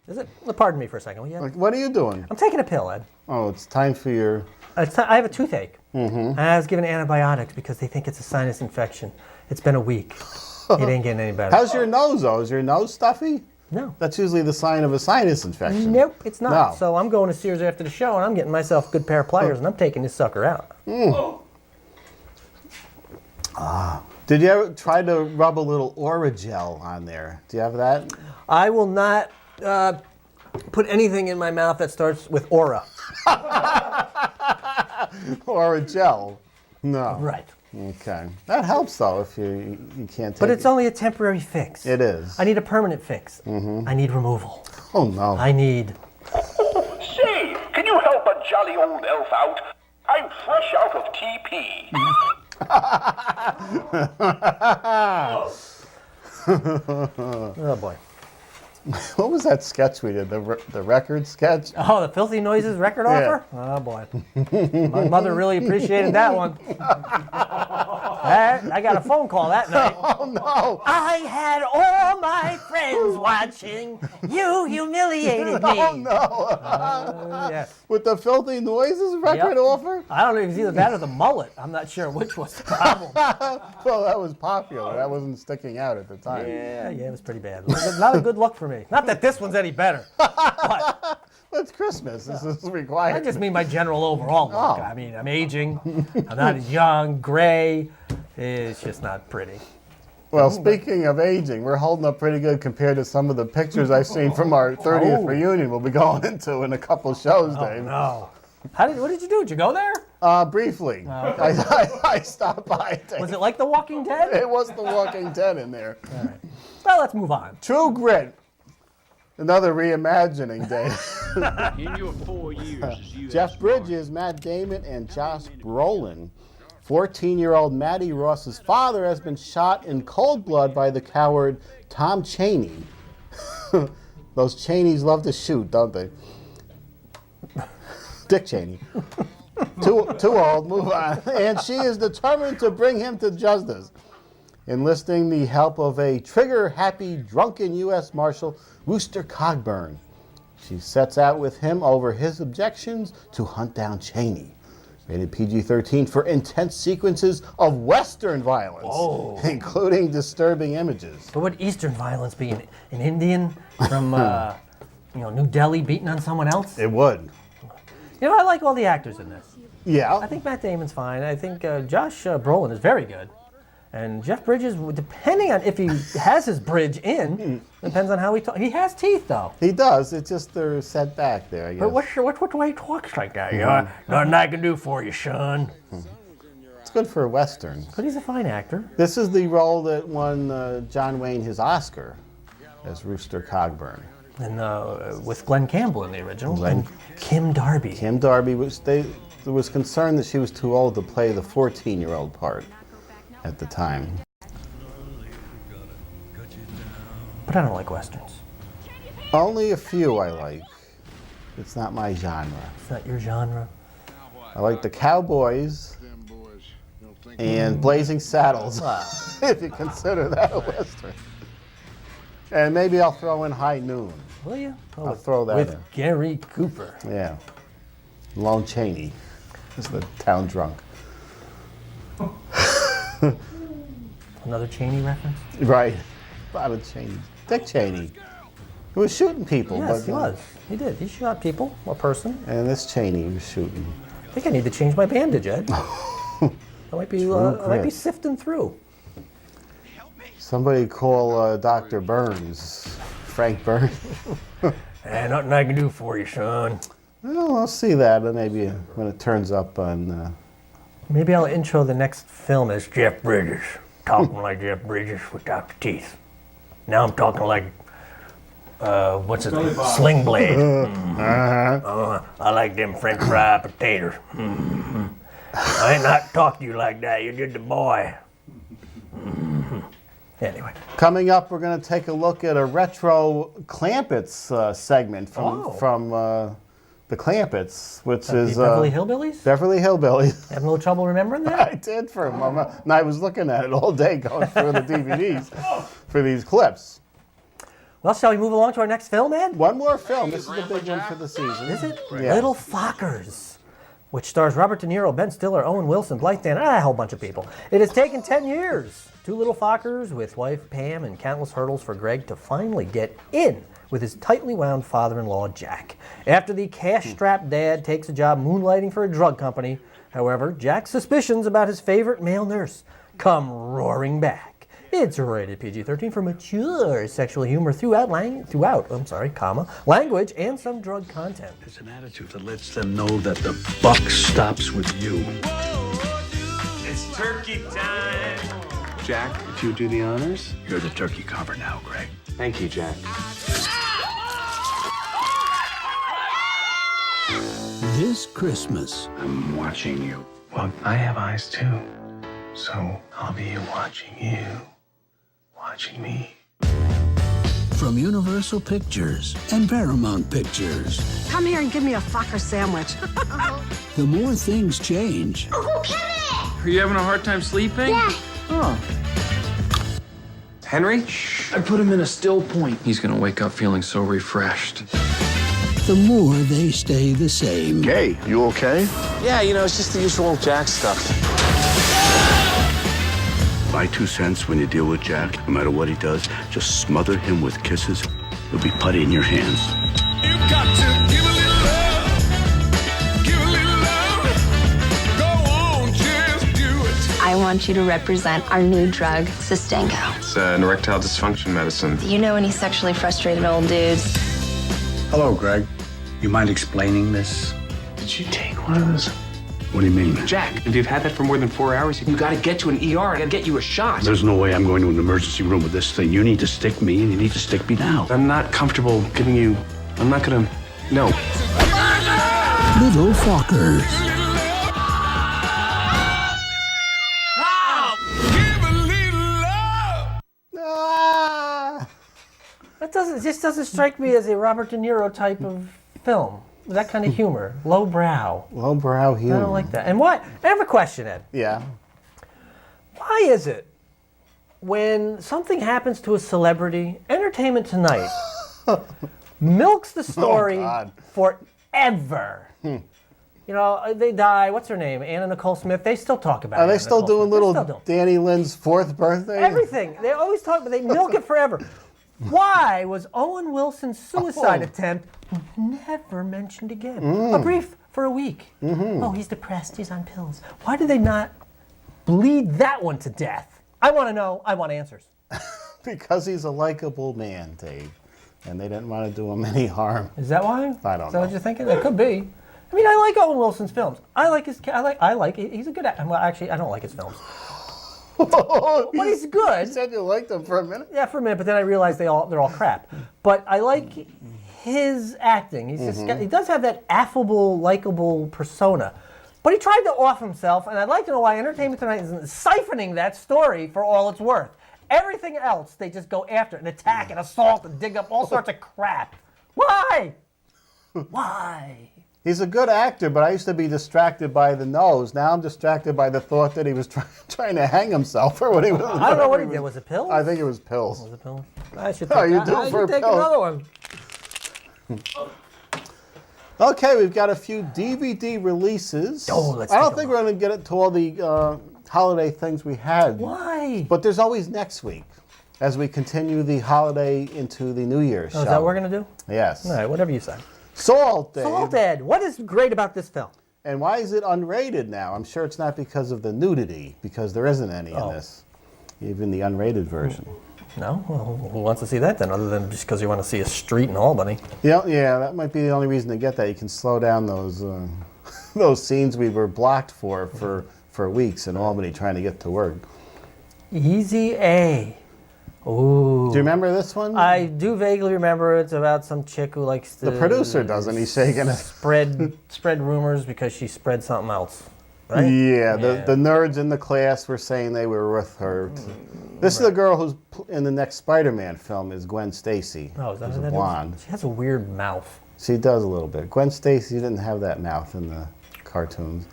Is it? Well, pardon me for a second, will you? Like, what are you doing? I'm taking a pill, Ed. Oh, it's time for your... I have a toothache. Mm-hmm. I was given antibiotics because they think it's a sinus infection. It's been a week. It ain't getting any better. How's your nose, though? Is your nose stuffy? No. That's usually the sign of a sinus infection. Nope, it's not. No. So I'm going to Sears after the show, and I'm getting myself a good pair of pliers, and I'm taking this sucker out. Did you ever try to rub a little Oragel on there? Do you have that? I will not put anything in my mouth that starts with aura. Oragel? No. Right. Okay. That helps, though, if you can't take But it's it. only a temporary fix. It is. I need a permanent fix. I need removal. Oh, no. I need... Say, can you help a jolly old elf out? I'm fresh out of TP. Oh, boy. What was that sketch we did? The record sketch? Oh, the Filthy Noises record offer? Oh, boy. My mother really appreciated that one. I got a phone call that night. Oh, no. I had all my friends watching. You humiliated me. Oh, no. Yes. With the Filthy Noises record Yep. offer? I don't know if it was either that or the mullet. I'm not sure which was the problem. Well, that was popular. That wasn't sticking out at the time. Yeah, it was pretty bad. Not a good look for me. Not that this one's any better. But Well, it's Christmas. This is I required. just mean my general overall look. Oh. I mean, I'm aging. I'm not as young, gray. It's just not pretty. Well, speaking of aging, we're holding up pretty good compared to some of the pictures I've seen from our 30th reunion we'll be going into in a couple shows, Dave. No. What did you do? Did you go there? Briefly. Oh, okay. I stopped by. Dave. Was it like The Walking Dead? It was The Walking Dead in there. All right. Well, let's move on. True Grit. Another reimagining, Dave. In your 4 years as U.S. Jeff Bridges, Matt Damon, and Josh Brolin. 14-year-old Maddie Ross's father has been shot in cold blood by the coward Tom Cheney. Those Cheneys love to shoot, don't they? Dick Cheney. Too old, move on. And she is determined to bring him to justice, enlisting the help of a trigger-happy, drunken U.S. Marshal, Rooster Cogburn. She sets out with him over his objections to hunt down Cheney. Rated PG-13 for intense sequences of Western violence, including disturbing images. But would Eastern violence be an Indian from New Delhi beating on someone else? It would. You know, I like all the actors in this. Yeah. I think Matt Damon's fine. I think Josh Brolin is very good. And Jeff Bridges, depending on if he has his bridge in, depends on how he talks. He has teeth, though. He does. It's just they're set back there, I guess. But what's the way he talks like that? You know, nothing I can do for you, son. It's good for a Western. But he's a fine actor. This is the role that won John Wayne his Oscar as Rooster Cogburn. And with Glenn Campbell in the original. And Kim Darby. Kim Darby, there was concern that she was too old to play the 14-year-old part at the time. But I don't like Westerns. Only a few I like. It's not my genre. It's not your genre. I like the Cowboys and Blazing Saddles, if you consider that a Western. And maybe I'll throw in High Noon. Will you? I'll throw that with in. Gary Cooper. Yeah. Lon Chaney is the town drunk. Another Cheney reference? Right. A lot of Cheney. Dick Cheney. He was shooting people. Yes, but, he was. He did. He shot people, a person. And this Cheney was shooting. I think I need to change my bandage, Ed. I might be sifting through. Somebody call Dr. Burns. Frank Burns. Nothing I can do for you, son. Well, I'll see that maybe when it turns up on... Maybe I'll intro the next film as Jeff Bridges. Talking like Jeff Bridges without the teeth. Now I'm talking like, what's it? Sling Blade. I like them French fried potatoes. I ain't not talk to you like that. You did the boy. Anyway. Coming up, we're going to take a look at a retro Clampets segment from the Clampets, which is... Beverly Hillbillies? Beverly Hillbillies. Have no trouble remembering that? I did for a moment. And I was looking at it all day going through the DVDs for these clips. Well, shall we move along to our next film, Ed? One more film. This is the big one for the season. Is it? Yeah. Little Fockers, which stars Robert De Niro, Ben Stiller, Owen Wilson, Blythe Danner, a whole bunch of people. It has taken 10 years. Two little Fockers with wife Pam and countless hurdles for Greg to finally get in with his tightly wound father-in-law, Jack. After the cash-strapped dad takes a job moonlighting for a drug company, however, Jack's suspicions about his favorite male nurse come roaring back. It's rated PG-13 for mature sexual humor throughout, language and some drug content. It's an attitude that lets them know that the buck stops with you. It's turkey time. Jack, if you do the honors. You're the turkey cover now, Greg. Thank you, Jack. This Christmas, I'm watching you. Well, I have eyes too. So I'll be watching you. Watching me. from Universal Pictures and Paramount Pictures. Come here and give me a Fokker sandwich. The more things change, Are you having a hard time sleeping? Yeah. Oh. Henry? I put him in a still point. He's gonna wake up feeling so refreshed. the more they stay the same. Hey, you okay? Yeah, you know, it's just the usual Jack stuff. My 2 cents when you deal with Jack, no matter what he does, just smother him with kisses. He'll be putty in your hands. You got to give a little love. Give a little love. Go on, just do it. I want you to represent our new drug, Sustengo. It's an erectile dysfunction medicine. Do you know any sexually frustrated old dudes? Hello, Greg. You mind explaining this? Did you take one of those? What do you mean? Jack, if you've had that for more than 4 hours, you gotta get to an ER. I gotta get you a shot. There's no way I'm going to an emergency room with this thing. You need to stick me, and you need to stick me now. I'm not comfortable giving you. I'm not gonna. No. Little Fockers. Give a little love. Ah! That just doesn't strike me as a Robert De Niro type of film. That kind of humor, lowbrow. Lowbrow humor. I don't like that. And why? I have a question, Ed. Yeah. Why is it when something happens to a celebrity, Entertainment Tonight milks the story God. forever? You know, they die. What's her name? Anna Nicole Smith. They still talk about it. Are they still doing little Danny Lynn's 4th birthday? Everything. They always talk, but they milk it forever. Why was Owen Wilson's suicide attempt never mentioned again? A brief for a week. Oh, he's depressed. He's on pills. Why did they not bleed that one to death? I want to know. I want answers. Because he's a likable man, Dave. And they didn't want to do him any harm. Is that why? I don't Is that know. what you're thinking? That could be. I mean, I like Owen Wilson's films. I like. He's a good actor. Well, actually, I don't like his films. But he's good. You said you liked him for a minute? Yeah, for a minute, but then I realized they're all crap. But I like his acting. He's just he does have that affable, likable persona. But he tried to off himself, and I'd like to know why Entertainment Tonight is siphoning that story for all it's worth. Everything else, they just go after and attack and assault and dig up all sorts of crap. Why? Why? He's a good actor, but I used to be distracted by the nose. Now I'm distracted by the thought that he was trying to hang himself or what he was. I don't know what he did. Was it pills? I think it was pills. Was it pills? I should How take, you I doing for should take pills? another one. Okay, we've got a few DVD releases. Oh, let's I don't take think a we're going to get it to all the holiday things we had. Why? But there's always next week as we continue the holiday into the New Year's. Oh, is that what we're going to do? Yes. All right, whatever you say. Salt, Dave. Salt, Ed. What is great about this film? And why is it unrated now? I'm sure it's not because of the nudity, because there isn't any in this. Even the unrated version. No? Well, who wants to see that then, other than just because you want to see a street in Albany? Yeah, that might be the only reason to get that. You can slow down those those scenes we were blocked for weeks in Albany trying to get to work. Easy A. Ooh. Do you remember this one? I do vaguely remember it's about some chick who likes to... The producer doesn't. He's shaking it. Spread rumors because she spread something else, right? Yeah, the nerds in the class were saying they were with her. This is the girl who's in the next Spider-Man film is Gwen Stacy. Oh, is that who's who a that blonde. is? She has a weird mouth. She does a little bit. Gwen Stacy didn't have that mouth in the cartoons.